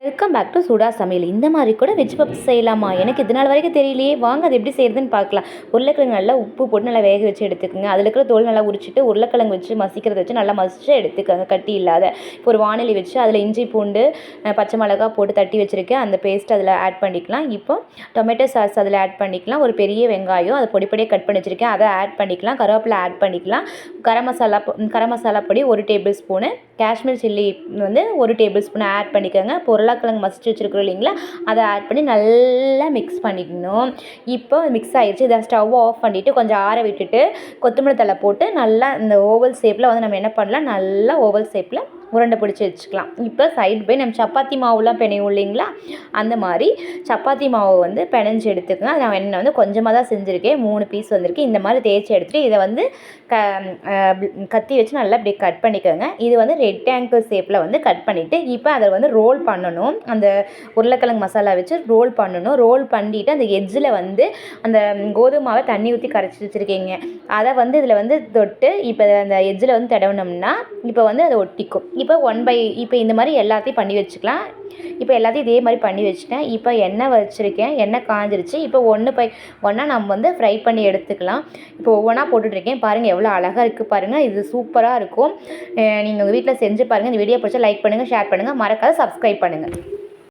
Welcome back to சுடா சமையல். இந்த மாதிரி கூட வெஜ் பப்ஸ் செய்யலாமா? எனக்கு இது நாள் வரைக்கும் தெரியலையே. வாங்க அது எப்படி செய்கிறதுன்னு பார்க்கலாம். உருளைக்கிழங்கு நல்லா உப்பு போட்டு நல்லா வேக வச்சு எடுத்துக்கோங்க. அதில் இருக்கிற தோல் நல்லா உரிச்சிட்டு உருளைக்கிழங்கு வச்சு மசிக்கிறத வச்சு நல்லா மசிச்சு எடுத்துக்கோங்க, கட்டி இல்லாத. இப்போ ஒரு வானொலி வச்சு அதில் இஞ்சி பூண்டு பச்சை மிளகா போட்டு தட்டி வச்சுருக்கேன். அந்த பேஸ்ட் அதில் ஆட் பண்ணிக்கலாம். இப்போ டொமேட்டோ சாஸ் அதில் ஆட் பண்ணிக்கலாம். ஒரு பெரிய வெங்காயம் அதை பொடி பொடியாக கட் பண்ணி வச்சுருக்கேன், அதை ஆட் பண்ணிக்கலாம். கருவேப்பிலை ஆட் பண்ணிக்கலாம். கரம் மசாலா பொடி 1 டேபிள் ஸ்பூனு, காஷ்மீர் சில்லி வந்து 1 டேபிள் ஸ்பூன் ஆட் பண்ணிக்கோங்க. உருளைக்கிழங்கு மசிச்சு வச்சுருக்கிறோம் இல்லைங்களா, அதை ஆட் பண்ணி நல்லா மிக்ஸ் பண்ணிக்கணும். இப்போ மிக்ஸ் ஆகிடுச்சு. இதை ஸ்டவ் ஆஃப் பண்ணிவிட்டு கொஞ்சம் ஆற விட்டுட்டு கொத்தமல்லி தழை போட்டு நல்லா இந்த ஓவல் ஷேப்பில் வந்து நம்ம என்ன பண்ணலாம், நல்லா ஓவல் ஷேப்பில் உருண்டை பிடிச்சி வச்சுக்கலாம். இப்போ சைட் பை நம்ம சப்பாத்தி மாவுலாம் பிணையும் இல்லைங்களா, அந்த மாதிரி சப்பாத்தி மாவு வந்து பிணைஞ்சு எடுத்துக்கோங்க. அது நான் எண்ணெய் வந்து கொஞ்சமாக தான் செஞ்சுருக்கேன், 3 பீஸ் வந்திருக்கு. இந்த மாதிரி தேய்ச்சி எடுத்துகிட்டு இதை வந்து கத்தி வச்சு நல்லா இப்படி கட் பண்ணிக்கோங்க. இது வந்து ரெக்டாங்கிள் ஷேப்பில் வந்து கட் பண்ணிவிட்டு இப்போ அதை வந்து ரோல் பண்ணணும். அந்த உருளைக்கிழங்கு மசாலா வச்சு ரோல் பண்ணணும். ரோல் பண்ணிவிட்டு அந்த எட்ஜில் வந்து அந்த கோதுமாவை தண்ணி ஊற்றி கரைச்சி வச்சுருக்கீங்க, அதை வந்து இதில் வந்து தொட்டு இப்போ அந்த எட்ஜில் வந்து தடவினோம்னா இப்போ வந்து அதை ஒட்டிக்கும். இப்போ இந்த மாதிரி எல்லாத்தையும் பண்ணி வச்சுக்கலாம். இப்போ எல்லாத்தையும் இதே மாதிரி பண்ணி வச்சுட்டேன். இப்போ எண்ணெய் வச்சுருக்கேன், எண்ணெய் காஞ்சிருச்சு. இப்போ ஒன்றா நம்ம வந்து ஃப்ரை பண்ணி எடுத்துக்கலாம். இப்போ ஒவ்வொன்றா போட்டுட்ருக்கேன். பாருங்கள் எவ்வளோ அழகாக இருக்குது பாருங்கள். இது சூப்பராக இருக்கும். நீங்கள் உங்கள் வீட்டில் செஞ்சு பாருங்கள். இந்த வீடியோ பிடிச்சா லைக் பண்ணுங்கள், ஷேர் பண்ணுங்கள், மறக்காத சப்ஸ்கிரைப் பண்ணுங்கள்.